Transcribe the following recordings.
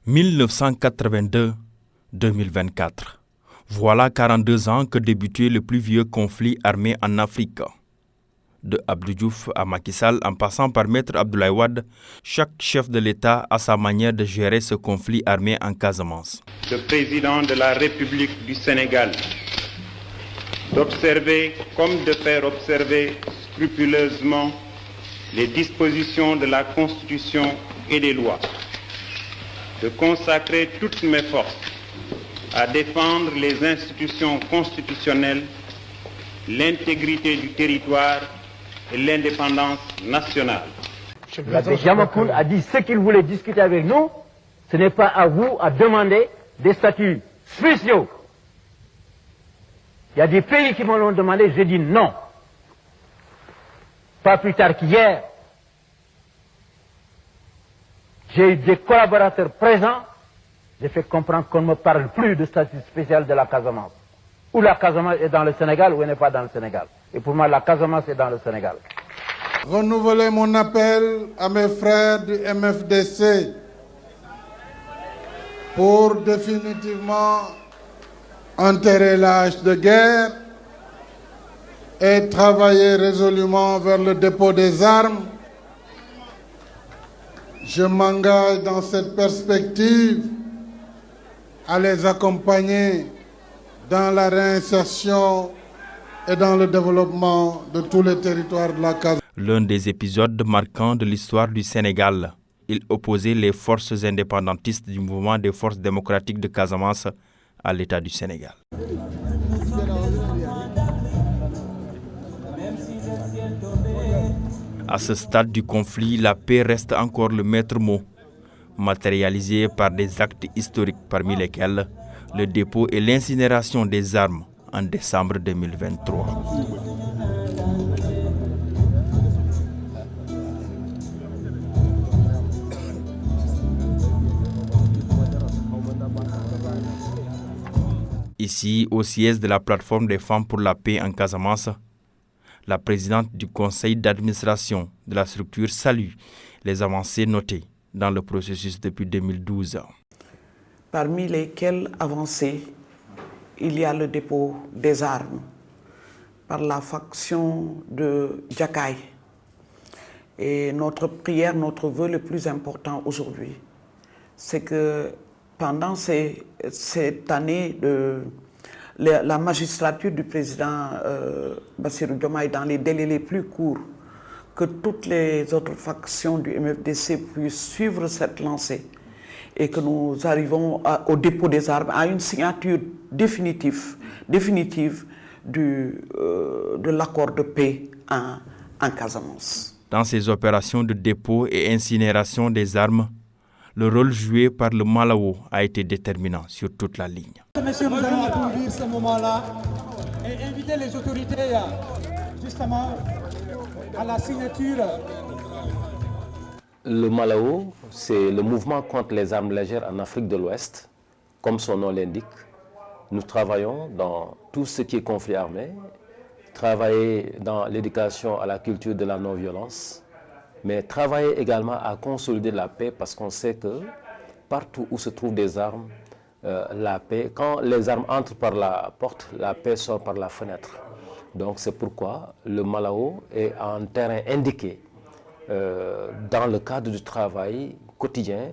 1982-2024. Voilà 42 ans que débutait le plus vieux conflit armé en Afrique. De Abdou Diouf à Macky Sall, en passant par Maître Abdoulaye Wade, chaque chef de l'État a sa manière de gérer ce conflit armé en Casamance. Le président de la République du Sénégal d'observer comme de faire observer scrupuleusement les dispositions de la Constitution et des lois, de consacrer toutes mes forces à défendre les institutions constitutionnelles, l'intégrité du territoire et l'indépendance nationale. L'abbé Jamakoun a dit ce qu'il voulait discuter avec nous, ce n'est pas à vous à demander des statuts spéciaux. Il y a des pays qui me l'ont demandé, j'ai dit non. Pas plus tard qu'hier, j'ai eu des collaborateurs présents, j'ai fait comprendre qu'on ne me parle plus de statut spécial de la Casamance. Ou la Casamance est dans le Sénégal ou elle n'est pas dans le Sénégal. Et pour moi, la Casamance est dans le Sénégal. Renouveler mon appel à mes frères du MFDC pour définitivement enterrer l'âge de guerre et travailler résolument vers le dépôt des armes. Je m'engage dans cette perspective à les accompagner dans la réinsertion et dans le développement de tous les territoires de la Casamance. L'un des épisodes marquants de l'histoire du Sénégal, il opposait les forces indépendantistes du mouvement des forces démocratiques de Casamance à l'État du Sénégal. À ce stade du conflit, la paix reste encore le maître mot, matérialisé par des actes historiques parmi lesquels le dépôt et l'incinération des armes en décembre 2023. Ici, au siège de la plateforme des femmes pour la paix en Casamance, la présidente du conseil d'administration de la structure salue les avancées notées dans le processus depuis 2012. Parmi lesquelles avancées, il y a le dépôt des armes par la faction de Djakaï. Et notre prière, notre vœu le plus important aujourd'hui, c'est que pendant cette année la magistrature du président Bassirou Diomaye dans les délais les plus courts, que toutes les autres factions du MFDC puissent suivre cette lancée et que nous arrivons au dépôt des armes, à une signature définitive de l'accord de paix en Casamance. Dans ces opérations de dépôt et incinération des armes, le rôle joué par le Malawo a été déterminant sur toute la ligne. Messieurs, nous allons applaudir ce moment-là et inviter les autorités justement à la signature. Le Malawo, c'est le mouvement contre les armes légères en Afrique de l'Ouest. Comme son nom l'indique, nous travaillons dans tout ce qui est conflit armé, travailler dans l'éducation à la culture de la non-violence, mais travailler également à consolider la paix parce qu'on sait que partout où se trouvent des armes, la paix, quand les armes entrent par la porte, la paix sort par la fenêtre. Donc c'est pourquoi le Malawo est un terrain indiqué dans le cadre du travail quotidien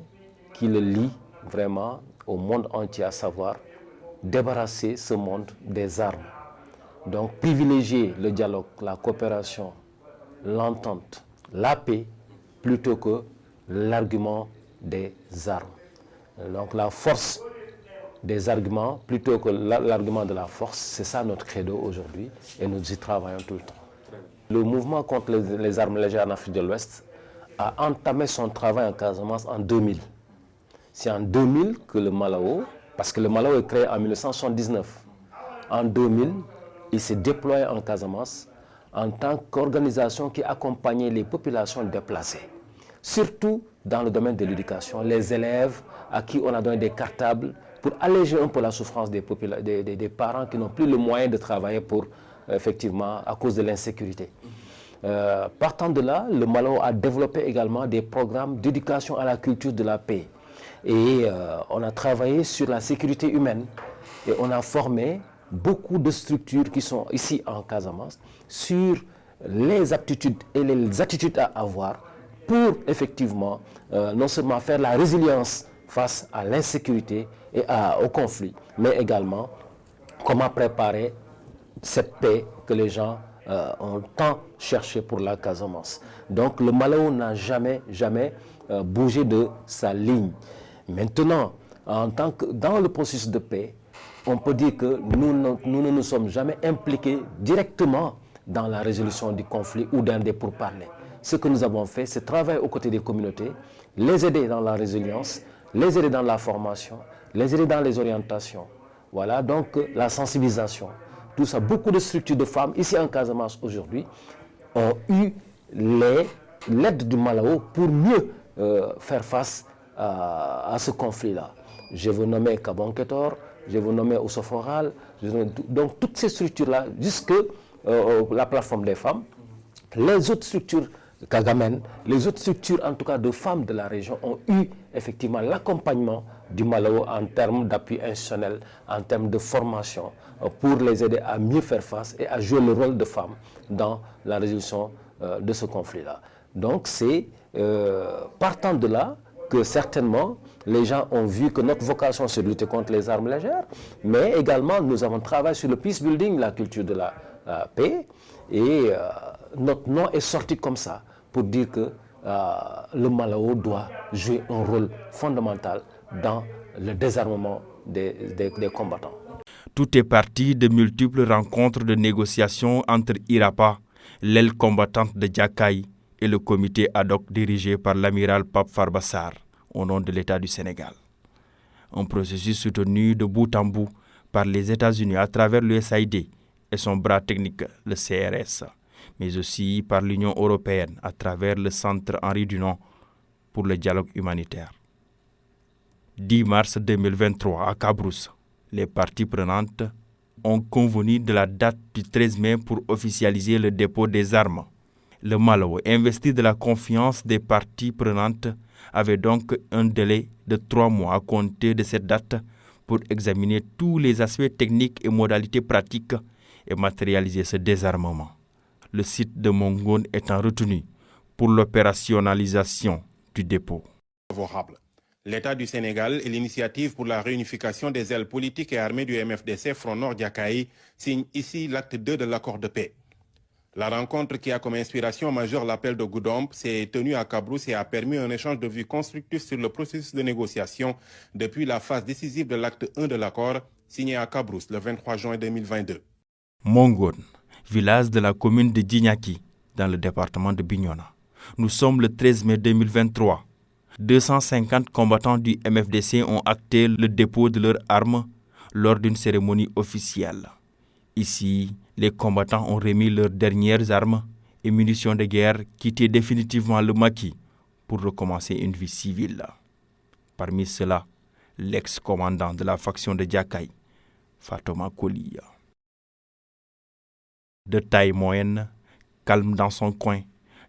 qui le lie vraiment au monde entier, à savoir débarrasser ce monde des armes. Donc privilégier le dialogue, la coopération, l'entente, la paix, plutôt que l'argument des armes. Donc la force des arguments, plutôt que l'argument de la force, c'est ça notre credo aujourd'hui et nous y travaillons tout le temps. Le mouvement contre les armes légères en Afrique de l'Ouest a entamé son travail en Casamance en 2000. C'est en 2000 que le Malawo, parce que le Malawo est créé en 1979, en 2000, il s'est déployé en Casamance en tant qu'organisation qui accompagnait les populations déplacées, surtout dans le domaine de l'éducation, les élèves à qui on a donné des cartables pour alléger un peu la souffrance des parents qui n'ont plus le moyen de travailler effectivement, à cause de l'insécurité. Partant de là, le Malawo a développé également des programmes d'éducation à la culture de la paix, Et on a travaillé sur la sécurité humaine et on a formé beaucoup de structures qui sont ici en Casamance sur les aptitudes et les attitudes à avoir pour effectivement non seulement faire la résilience face à l'insécurité et au conflit, mais également comment préparer cette paix que les gens ont tant cherché pour la Casamance. Donc le Malawi n'a jamais bougé de sa ligne. Maintenant, dans le processus de paix, on peut dire que nous ne nous sommes jamais impliqués directement dans la résolution du conflit ou dans des pourparlers. Ce que nous avons fait, c'est travailler aux côtés des communautés, les aider dans la résilience, les aider dans la formation, les aider dans les orientations. Voilà, donc la sensibilisation. Tout ça, beaucoup de structures de femmes ici en Casamance aujourd'hui ont eu l'aide du Malawi pour mieux faire face à ce conflit-là. Je vais vous nommer Kabonketor, je vais vous nommer Osoforal, donc toutes ces structures-là, jusque la plateforme des femmes, les autres structures Kagamen, les autres structures en tout cas de femmes de la région ont eu effectivement l'accompagnement du Malawi en termes d'appui institutionnel, en termes de formation, pour les aider à mieux faire face et à jouer le rôle de femmes dans la résolution de ce conflit-là. Donc c'est partant de là que certainement les gens ont vu que notre vocation c'est de lutter contre les armes légères, mais également nous avons travaillé sur le peace building, la culture de la paix, et notre nom est sorti comme ça pour dire que le Malawi doit jouer un rôle fondamental dans le désarmement des combattants. Tout est parti de multiples rencontres de négociations entre IRAPA, l'aile combattante de Djakaï, et le comité ad hoc dirigé par l'amiral Pape Farba Sarr au nom de l'État du Sénégal. Un processus soutenu de bout en bout par les États-Unis à travers l'USAID et son bras technique, le CRS, mais aussi par l'Union européenne à travers le Centre Henri Dunant pour le dialogue humanitaire. 10 mars 2023 à Cabrousse, les parties prenantes ont convenu de la date du 13 mai pour officialiser le dépôt des armes. Le Malawi, investi de la confiance des parties prenantes, avait donc un délai de 3 mois à compter de cette date pour examiner tous les aspects techniques et modalités pratiques et matérialiser ce désarmement. Le site de Mongone étant retenu pour l'opérationnalisation du dépôt. Favorable. L'État du Sénégal et l'initiative pour la réunification des ailes politiques et armées du MFDC Front Nord Djakaï signent ici l'acte 2 de l'accord de paix. La rencontre qui a comme inspiration majeure l'appel de Goudomp s'est tenue à Cabrousse et a permis un échange de vues constructif sur le processus de négociation depuis la phase décisive de l'acte 1 de l'accord signé à Cabrousse le 23 juin 2022. Mongone, village de la commune de Djignaki, dans le département de Bignona. Nous sommes le 13 mai 2023. 250 combattants du MFDC ont acté le dépôt de leurs armes lors d'une cérémonie officielle. Ici, les combattants ont remis leurs dernières armes et munitions de guerre, quitté définitivement le maquis pour recommencer une vie civile. Parmi ceux-là, l'ex-commandant de la faction de Djakaï, Fatoma Kolia. De taille moyenne, calme dans son coin,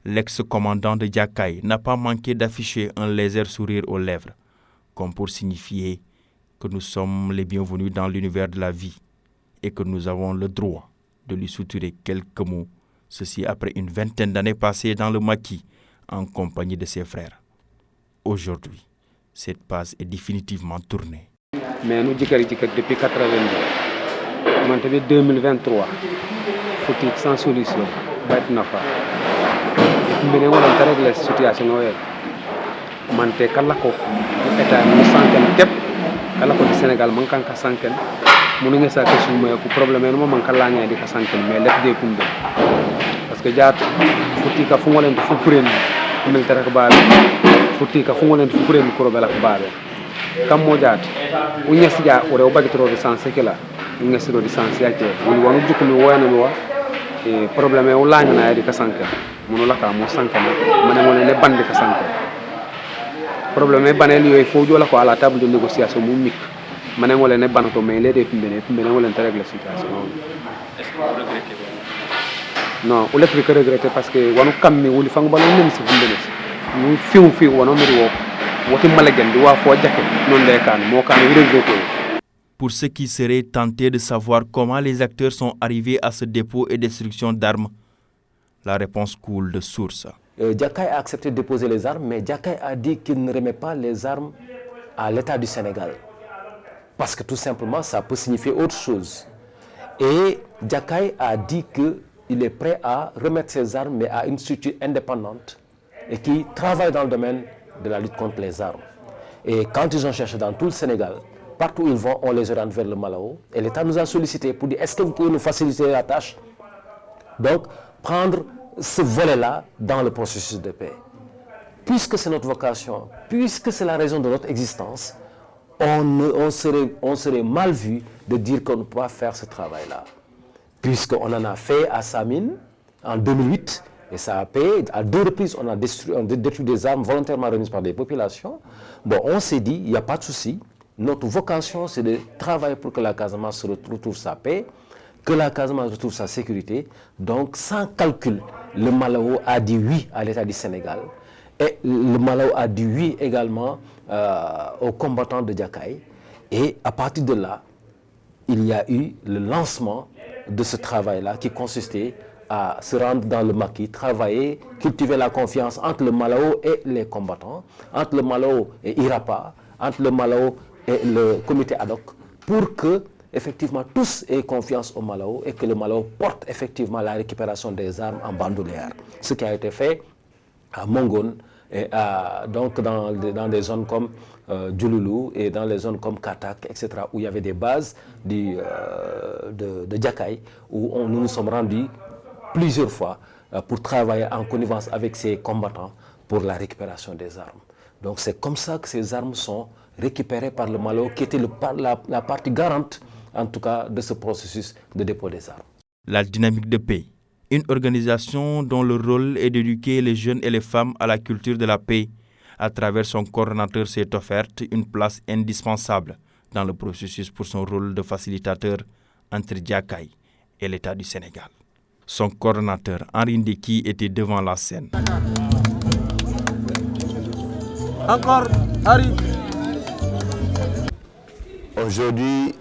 l'ex-commandant de Djakaï n'a pas manqué d'afficher un léger sourire aux lèvres, comme pour signifier que nous sommes les bienvenus dans l'univers de la vie et que nous avons le droit de lui suturer quelques mots, ceci après une vingtaine d'années passées dans le maquis en compagnie de ses frères. Aujourd'hui, cette page est définitivement tournée. Mais nous disons depuis 82, maintenant 2023, faut-il sans solution, bête n'a pas. Mais on a réglé la situation. Maintenant, quand l'État nous sent qu'elle kala ko Sénégal man kan ka sanken munu nga sa question mais ko problème no man kala nga di ka sanken mais lek de kumbe parce que jaat futti ka fu ngolen fu puren militaire ko baabe futti ka fu ngolen fu puren ko bela ko baabe kam mo jaat u ñess ja o rew bagi trop de sens kala u ñess do di sens yake woni wonu jukku mi woyana mi wa e problème o lañ na di ka sanken munu la ka mo sanken mané mo ne bandi ka sanken problème banel yoy fo jola ko à la table de négociation mu mik mané ngolé né banato mais les dé fimbe ngolé régler la situation. Est-ce que vous regrettez? Non, on le regretter parce que wonu kammi wuli fango balon nem ci fimbe né mu fiu wonu mi wo Pour ceux qui seraient tentés de savoir comment les acteurs sont arrivés à ce dépôt et destruction d'armes, la réponse coule de source. Diakai a accepté de déposer les armes, mais Diakai a dit qu'il ne remet pas les armes à l'État du Sénégal. Parce que tout simplement, ça peut signifier autre chose. Et Diakai a dit qu'il est prêt à remettre ses armes, mais à une structure indépendante et qui travaille dans le domaine de la lutte contre les armes. Et quand ils ont cherché dans tout le Sénégal, partout où ils vont, on les oriente vers le Malao. Et l'État nous a sollicité pour dire, est-ce que vous pouvez nous faciliter la tâche? Donc, prendre ce volet-là dans le processus de paix. Puisque c'est notre vocation, puisque c'est la raison de notre existence, on serait mal vu de dire qu'on ne peut pas faire ce travail-là. Puisqu'on en a fait à Samine en 2008, et ça a payé. À 2 reprises, on a détruit des armes volontairement remises par des populations. Bon, on s'est dit, il n'y a pas de souci. Notre vocation, c'est de travailler pour que la Casamance retrouve sa paix, que la Casamance retrouve sa sécurité. Donc, sans calcul, le Malao a dit oui à l'État du Sénégal. Et le Malao a dit oui également aux combattants de Diakai. Et à partir de là, il y a eu le lancement de ce travail-là qui consistait à se rendre dans le maquis, travailler, cultiver la confiance entre le Malao et les combattants, entre le Malao et IRAPA, entre le Malao et le comité ad hoc, pour que effectivement tous aient confiance au Malao et que le Malao porte effectivement la récupération des armes en bandoulière. Ce qui a été fait à Mongon, et donc dans des zones comme Djouloulou et dans les zones comme Katak, etc., où il y avait des bases de Diakai, où nous nous sommes rendus plusieurs fois pour travailler en connivence avec ces combattants pour la récupération des armes. Donc c'est comme ça que ces armes sont récupérées par le Malao, qui était la partie garante, en tout cas, de ce processus de dépôt des armes. La dynamique de paix, une organisation dont le rôle est d'éduquer les jeunes et les femmes à la culture de la paix. À travers son coordonnateur s'est offerte une place indispensable dans le processus pour son rôle de facilitateur entre Diakai et l'État du Sénégal. Son coordonnateur, Henri Ndeki, était devant la scène. Encore, Harry. Aujourd'hui,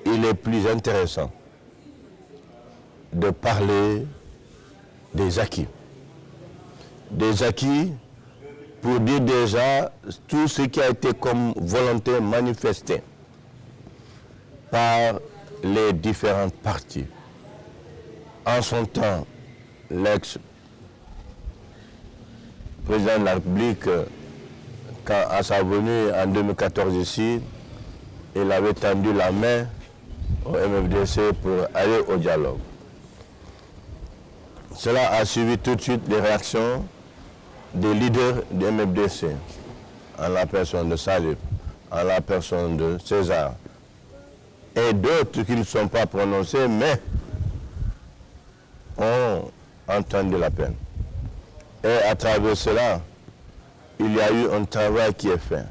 il est plus intéressant de parler des acquis. Des acquis pour dire déjà tout ce qui a été comme volonté manifestée par les différentes parties. En son temps, l'ex-président de la République, quand à sa venue en 2014 ici, il avait tendu la main au MFDC pour aller au dialogue. Cela a suivi tout de suite les réactions des leaders du MFDC, en la personne de Salif, en la personne de César, et d'autres qui ne sont pas prononcés, mais ont entendu la peine. Et à travers cela, il y a eu un travail qui est fait,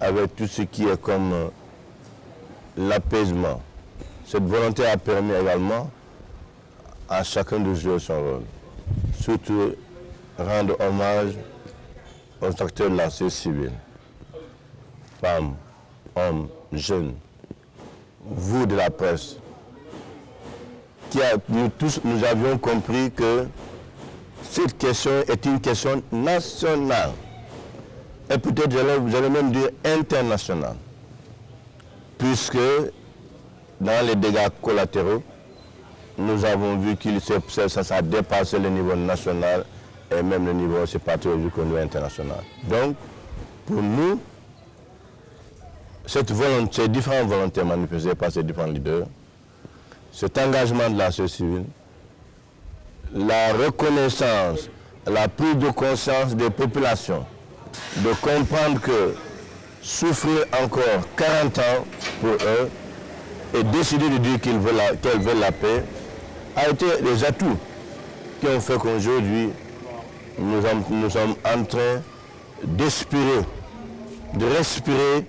avec tout ce qui est comme l'apaisement. Cette volonté a permis également à chacun de jouer son rôle. Surtout rendre hommage aux acteurs de la société civile, femmes, hommes, jeunes, vous de la presse, nous tous, nous avions compris que cette question est une question nationale, et peut-être, j'allais même dire internationale, puisque dans les dégâts collatéraux, nous avons vu que ça a dépassé le niveau national et même le niveau patriotique au niveau international. Donc, pour nous, ces différentes volontés manifestées par ces différents leaders, cet engagement de la société civile, la reconnaissance, la prise de conscience des populations, de comprendre que souffrir encore 40 ans pour eux et décider de dire qu'elles veulent la paix, a été des atouts qui ont fait qu'aujourd'hui, nous sommes en train d'expirer, de respirer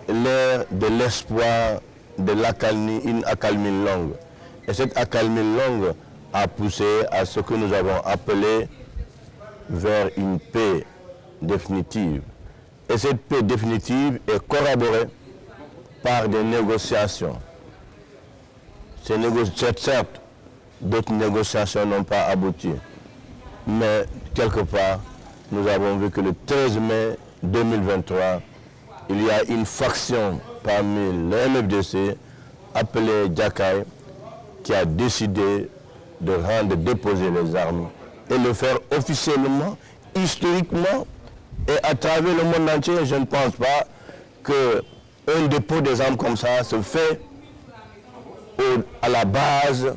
l'air de l'espoir de l'accalmie, une accalmie longue. Et cette accalmie longue a poussé à ce que nous avons appelé vers une paix définitive, Et cette paix définitive est corroborée par des négociations. Certes, d'autres négociations n'ont pas abouti. Mais quelque part, nous avons vu que le 13 mai 2023, il y a une faction parmi le MFDC appelée Jakai qui a décidé de déposer les armes et le faire officiellement, historiquement et à travers le monde entier. Je ne pense pas qu'un dépôt des armes comme ça se fait à la base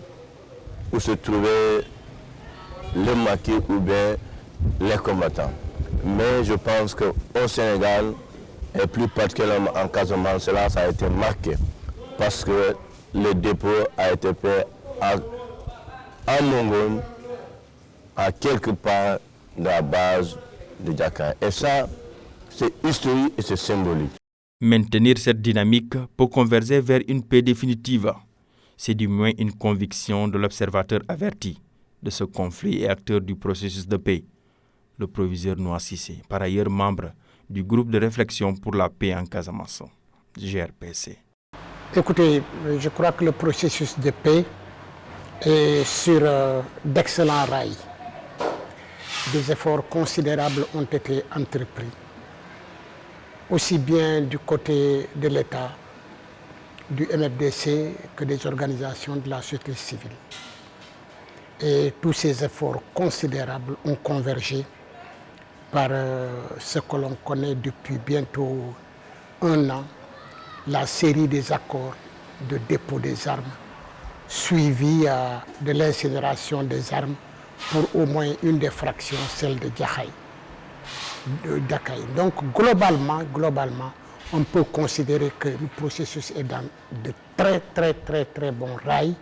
où se trouvaient les maquis ou bien les combattants. Mais je pense qu'au Sénégal, et plus particulièrement en Casamance, cela ça a été marqué parce que le dépôt a été fait à Mongon, à quelque part de la base de Jakai. Et ça, c'est historique et c'est symbolique. Maintenir cette dynamique pour converger vers une paix définitive, c'est du moins une conviction de l'observateur averti de ce conflit et acteur du processus de paix, le proviseur Noa Cissé, par ailleurs membre du groupe de réflexion pour la paix en Casamance, GRPC. Écoutez, je crois que le processus de paix est sur d'excellents rails. Des efforts considérables ont été entrepris, aussi bien du côté de l'État, du MFDC que des organisations de la société civile. Et tous ces efforts considérables ont convergé par ce que l'on connaît depuis bientôt 1 an, la série des accords de dépôt des armes, suivi de l'incinération des armes pour au moins une des fractions, celle de Jakai. Donc globalement, on peut considérer que le processus est dans de très bons rails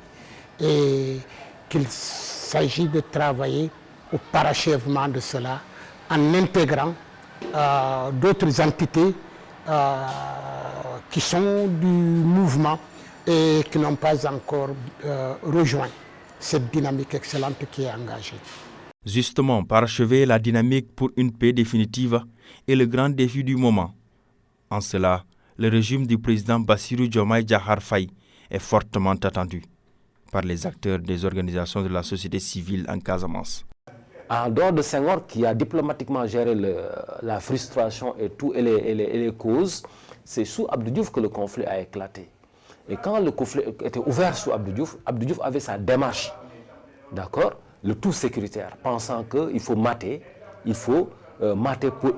et qu'il s'agit de travailler au parachèvement de cela en intégrant d'autres entités qui sont du mouvement et qui n'ont pas encore rejoint cette dynamique excellente qui est engagée. Justement, parachever la dynamique pour une paix définitive est le grand défi du moment. En cela, le régime du président Bassirou Diomaye Diakhar Faye est fortement attendu par les acteurs des organisations de la société civile en Casamance. En dehors de Senghor, qui a diplomatiquement géré la frustration et les causes, c'est sous Abdou Diouf que le conflit a éclaté. Et quand le conflit était ouvert sous Abdou Diouf avait sa démarche, d'accord, le tout sécuritaire, pensant qu'il faut mater, pour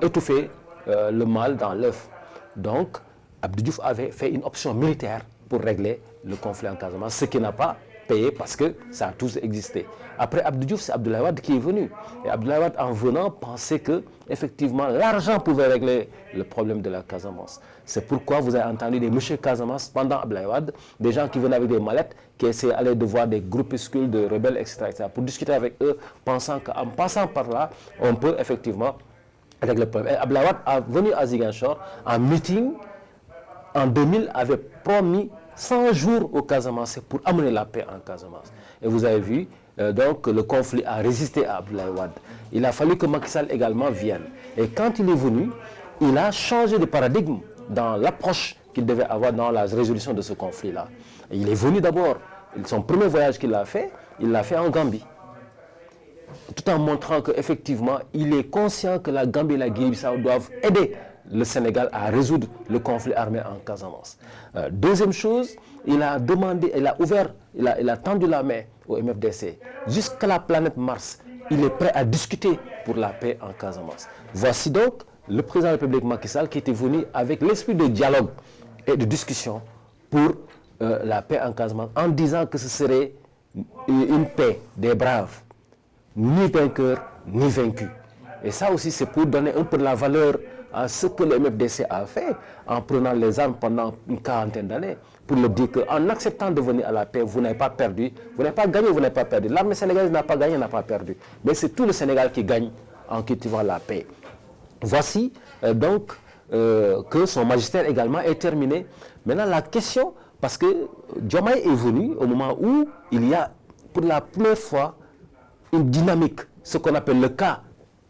étouffer le mal dans l'œuf. Donc, Abdou Diouf avait fait une option militaire pour régler le conflit en Casamance, ce qui n'a pas payé parce que ça a tous existé. Après Abdou Diouf, c'est Abdoulaye Wade qui est venu. Et Abdoulaye Wade, en venant, pensait que effectivement l'argent pouvait régler le problème de la Casamance. C'est pourquoi vous avez entendu des monsieur Casamance pendant Abdoulaye Wade, des gens qui venaient avec des mallettes, qui essayaient d'aller de voir des groupuscules de rebelles, etc., pour discuter avec eux, pensant qu'en passant par là, on peut effectivement régler le problème. Et Abdoulaye Wade est venu à Ziguinchor en meeting en 2000, avait promis 100 jours au Casamance pour amener la paix en Casamance. Et vous avez vu, donc le conflit a résisté à Abdoulaye Wade. Il a fallu que Macky Sall également vienne. Et quand il est venu, il a changé de paradigme dans l'approche qu'il devait avoir dans la résolution de ce conflit-là. Il est venu d'abord, son premier voyage qu'il a fait, il l'a fait en Gambie. Tout en montrant qu'effectivement, il est conscient que la Gambie et la Guinée-Bissau doivent aider le Sénégal à résoudre le conflit armé en Casamance. Deuxième chose, il a demandé, il a tendu la main au MFDC. Jusqu'à la planète Mars, il est prêt à discuter pour la paix en Casamance. Voici donc le président de la République Macky Sall qui était venu avec l'esprit de dialogue et de discussion pour la paix en Casamance, en disant que ce serait une paix des braves, ni vainqueurs, ni vaincus. Et ça aussi, c'est pour donner un peu de la valeur à ce que le MFDC a fait en prenant les armes pendant une quarantaine d'années, pour le dire qu'en acceptant de venir à la paix, vous n'avez pas perdu, vous n'avez pas gagné, vous n'avez pas perdu. L'armée sénégalaise n'a pas gagné, n'a pas perdu. Mais c'est tout le Sénégal qui gagne en cultivant la paix. Voici donc que son magistère également est terminé. Maintenant, la question, parce que Diomaye est venu au moment où il y a pour la première fois une dynamique, ce qu'on appelle le cas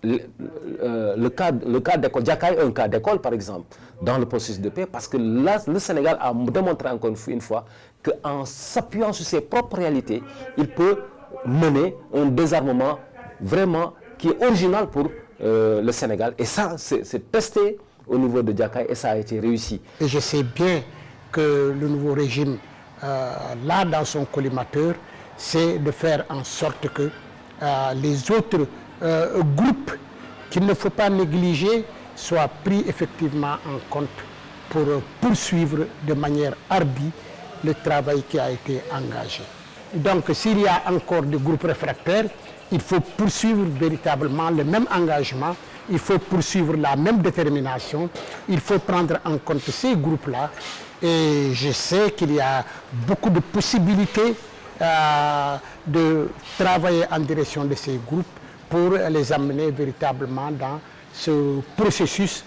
le cas d'école, Jakaï est un cas d'école par exemple, dans le processus de paix, parce que là, le Sénégal a démontré encore une fois qu'en s'appuyant sur ses propres réalités, il peut mener un désarmement vraiment qui est original pour le Sénégal. Et ça, c'est testé au niveau de Jakaï et ça a été réussi. Et je sais bien que le nouveau régime, là dans son collimateur, c'est de faire en sorte que les autres groupes qu'il ne faut pas négliger soient pris effectivement en compte pour poursuivre de manière hardie le travail qui a été engagé. Donc s'il y a encore des groupes réfractaires, il faut poursuivre véritablement le même engagement, il faut poursuivre la même détermination, il faut prendre en compte ces groupes-là. Et je sais qu'il y a beaucoup de possibilités de travailler en direction de ces groupes pour les amener véritablement dans ce processus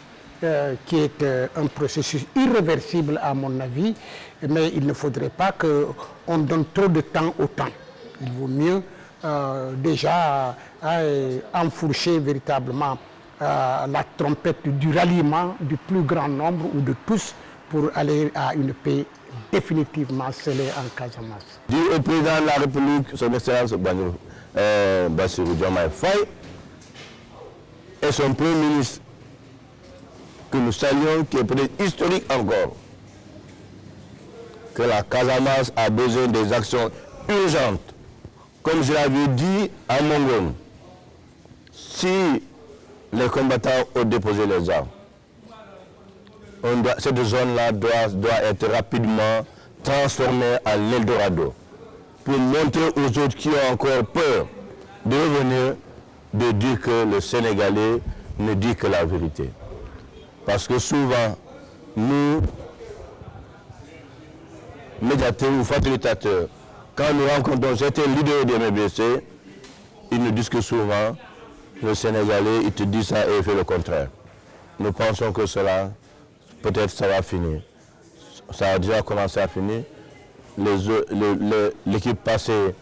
qui est un processus irréversible à mon avis, mais il ne faudrait pas qu'on donne trop de temps au temps. Il vaut mieux déjà enfourcher véritablement la trompette du ralliement du plus grand nombre ou de tous pour aller à une paix définitivement scellée en Casamance. Dit au président de la République, son Excellence Bassirou Diomaye Faye, et son Premier ministre, que nous saluons, qui est peut-être historique encore, que la Casamance a besoin des actions urgentes. Comme je l'avais dit à Mongon, si les combattants ont déposé les armes, cette zone-là doit être rapidement transformée en Eldorado pour montrer aux autres qui ont encore peur de revenir, de dire que le Sénégalais ne dit que la vérité. Parce que souvent, nous, médiateurs ou facilitateurs, quand nous rencontrons certains leaders des MBC, ils nous disent que souvent, le Sénégalais, il te dit ça et il fait le contraire. Nous pensons que cela, peut-être ça va finir. Ça a déjà commencé à finir. L'équipe passée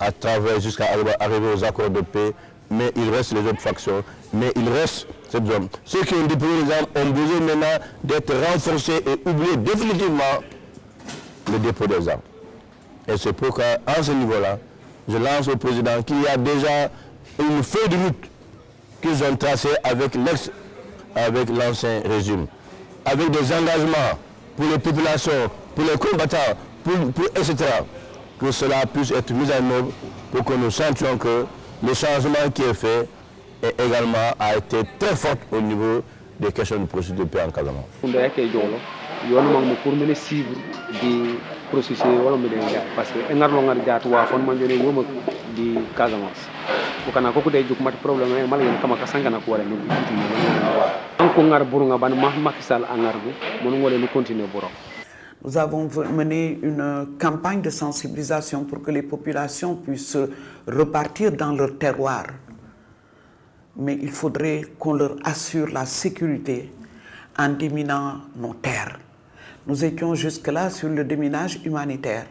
à travers jusqu'à arriver aux accords de paix, mais il reste les autres factions, mais il reste cette zone. Ceux qui ont déposé les armes ont besoin maintenant d'être renforcés et oublier définitivement le dépôt des armes. Et c'est pourquoi, à ce niveau-là, je lance au président qu'il y a déjà une feuille de route qu'ils ont tracée avec l'ancien régime, avec des engagements pour les populations, pour les combattants, etc. Que cela puisse être mis en œuvre pour que nous sentions que le changement qui est fait également a été très fort au niveau des questions de procédure de paix en Casamance. Processus wala mi den jaay parce que engarlo ngar jaat wa fon man jone woma di Casamance ko kana ko day juk mat problème e mal ngeen kama ka sangana ko wala ni en ko ngar buru nga ban Macky Sall angargu mon ngolé nous continuer boro. Nous avons mené une campagne de sensibilisation pour que les populations puissent repartir dans leur terroir. Mais il faudrait qu'on leur assure la sécurité en déminant nos terres. Nous étions jusque-là sur le déminage humanitaire.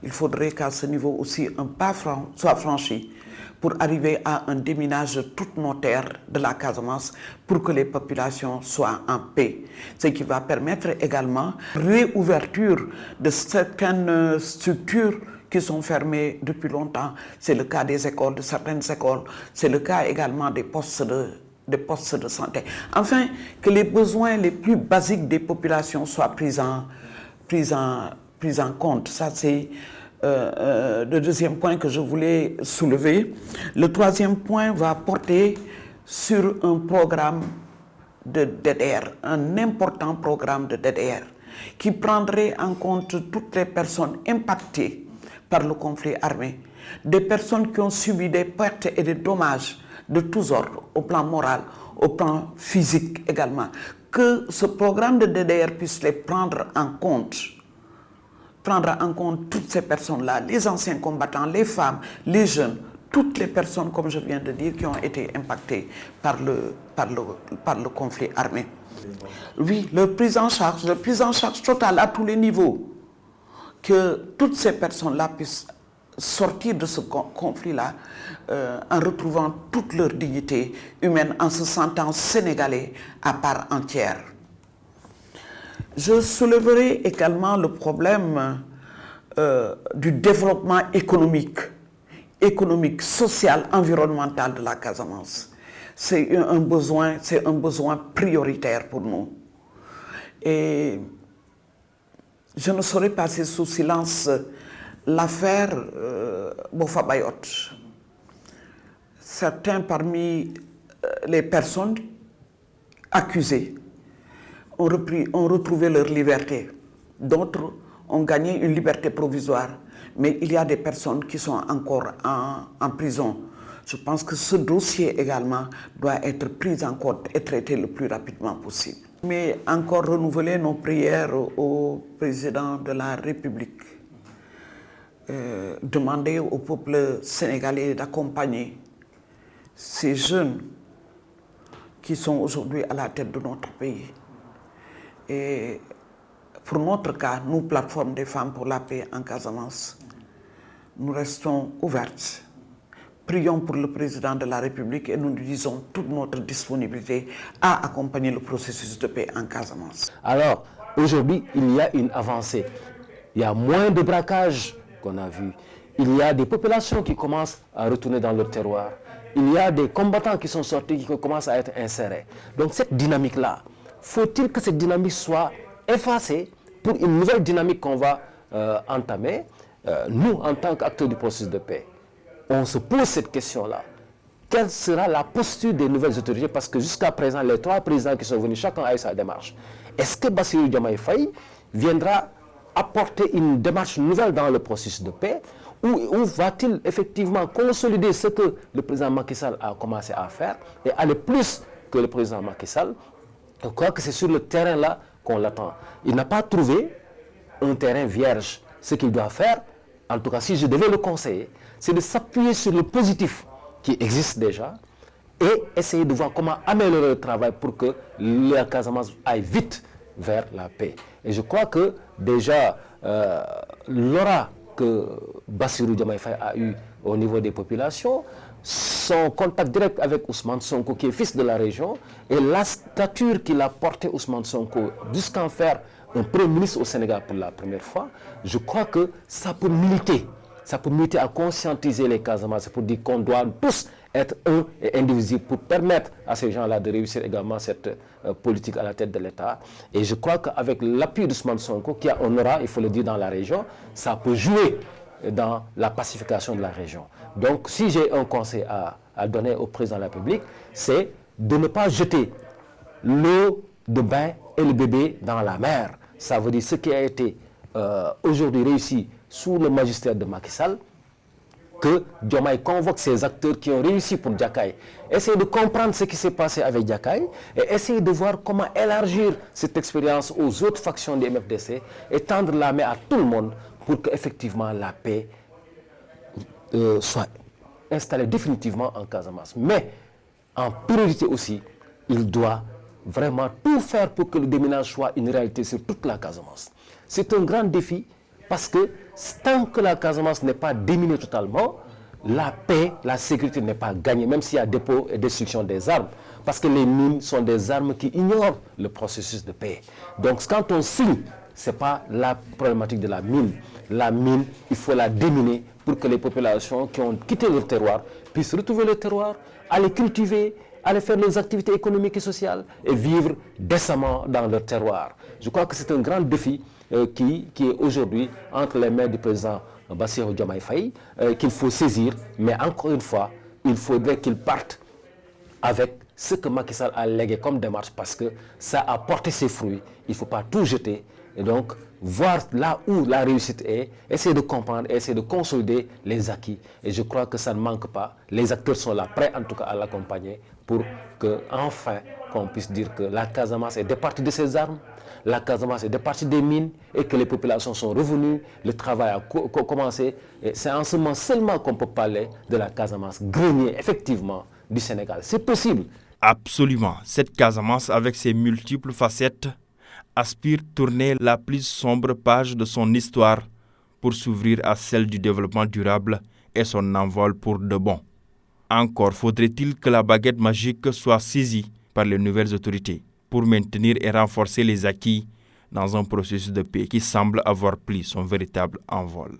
Il faudrait qu'à ce niveau aussi un pas soit franchi pour arriver à un déminage de toutes nos terres de la Casamance pour que les populations soient en paix. Ce qui va permettre également réouverture de certaines structures qui sont fermées depuis longtemps. C'est le cas des écoles, de certaines écoles. C'est le cas également des postes de santé. Enfin, que les besoins les plus basiques des populations soient pris en compte. Ça, c'est le deuxième point que je voulais soulever. Le troisième point va porter sur un programme de DDR, un important programme de DDR, qui prendrait en compte toutes les personnes impactées par le conflit armé, des personnes qui ont subi des pertes et des dommages de tous ordres, au plan moral, au plan physique également, que ce programme de DDR puisse les prendre en compte toutes ces personnes-là, les anciens combattants, les femmes, les jeunes, toutes les personnes, comme je viens de dire, qui ont été impactées par le conflit armé. Oui, la prise en charge totale à tous les niveaux, que toutes ces personnes-là puissent sortir de ce conflit-là en retrouvant toute leur dignité humaine, en se sentant sénégalais à part entière. Je soulèverai également le problème du développement économique, social, environnemental de la Casamance. C'est un besoin prioritaire pour nous. Et je ne saurais passer sous silence l'affaire Boffa Bayotte. Certains parmi les personnes accusées ont retrouvé leur liberté. D'autres ont gagné une liberté provisoire. Mais il y a des personnes qui sont encore en prison. Je pense que ce dossier également doit être pris en compte et traité le plus rapidement possible. Mais encore renouveler nos prières au président de la République. Demander au peuple sénégalais d'accompagner ces jeunes qui sont aujourd'hui à la tête de notre pays. Et pour notre cas, nous, plateforme des femmes pour la paix en Casamance, nous restons ouvertes. Prions pour le président de la République et nous lui disons toute notre disponibilité à accompagner le processus de paix en Casamance. Alors, aujourd'hui, il y a une avancée. Il y a moins de braquages qu'on a vu. Il y a des populations qui commencent à retourner dans leur terroir. Il y a des combattants qui sont sortis, qui commencent à être insérés. Donc cette dynamique-là, faut-il que cette dynamique soit effacée pour une nouvelle dynamique qu'on va entamer? Nous, en tant qu'acteurs du processus de paix, on se pose cette question-là. Quelle sera la posture des nouvelles autorités? Parce que jusqu'à présent, les 3 présidents qui sont venus, chacun a eu sa démarche. Est-ce que Bassirou Diomaye Faye viendra apporter une démarche nouvelle dans le processus de paix ou va-t-il effectivement consolider ce que le président Macky Sall a commencé à faire et aller plus que le président Macky Sall? Je crois que c'est sur le terrain-là qu'on l'attend. Il n'a pas trouvé un terrain vierge. Ce qu'il doit faire, en tout cas si je devais le conseiller, c'est de s'appuyer sur le positif qui existe déjà et essayer de voir comment améliorer le travail pour que la Casamance aille vite vers la paix. Et je crois que déjà l'aura que Bassirou Diomaye Faye a eu au niveau des populations, son contact direct avec Ousmane Sonko qui est fils de la région et la stature qu'il a portée Ousmane Sonko jusqu'à faire un Premier ministre au Sénégal pour la première fois, je crois que ça peut militer à conscientiser les Casamançais pour dire qu'on doit tous être un et indivisible pour permettre à ces gens-là de réussir également cette politique à la tête de l'État. Et je crois qu'avec l'appui d'Ousmane Sonko, qui a un aura, il faut le dire, dans la région, ça peut jouer dans la pacification de la région. Donc, si j'ai un conseil à donner au président de la République, c'est de ne pas jeter l'eau de bain et le bébé dans la mer. Ça veut dire ce qui a été aujourd'hui réussi sous le magistère de Macky Sall, que Diomaye convoque ces acteurs qui ont réussi pour Diakaye. Essayer de comprendre ce qui s'est passé avec Diakaye et essayer de voir comment élargir cette expérience aux autres factions des MFDC et tendre la main à tout le monde pour qu'effectivement la paix soit installée définitivement en Casamance. Mais en priorité aussi, il doit vraiment tout faire pour que le déminage soit une réalité sur toute la Casamance. C'est un grand défi parce que tant que la Casamance n'est pas déminée totalement, la paix, la sécurité n'est pas gagnée, même s'il y a dépôt et destruction des armes. Parce que les mines sont des armes qui ignorent le processus de paix. Donc quand on signe, ce n'est pas la problématique de la mine. La mine, il faut la déminer pour que les populations qui ont quitté leur terroir puissent retrouver leur terroir, aller cultiver, aller faire leurs activités économiques et sociales et vivre décemment dans leur terroir. Je crois que c'est un grand défi qui est aujourd'hui entre les mains du président Bassirou Diomaye Faye, qu'il faut saisir, mais encore une fois, il faudrait qu'il parte avec ce que Macky Sall a légué comme démarche parce que ça a porté ses fruits. Il ne faut pas tout jeter et donc voir là où la réussite est, essayer de comprendre, essayer de consolider les acquis. Et je crois que ça ne manque pas. Les acteurs sont là, prêts en tout cas à l'accompagner pour qu'enfin qu'on puisse dire que la Casamance est départie de ses armes, la Casamance est départie des mines et que les populations sont revenues, le travail a commencé. C'est en ce moment seulement qu'on peut parler de la Casamance grenier, effectivement, du Sénégal. C'est possible. Absolument. Cette Casamance, avec ses multiples facettes, aspire tourner la plus sombre page de son histoire pour s'ouvrir à celle du développement durable et son envol pour de bon. Encore faudrait-il que la baguette magique soit saisie par les nouvelles autorités pour maintenir et renforcer les acquis dans un processus de paix qui semble avoir pris son véritable envol.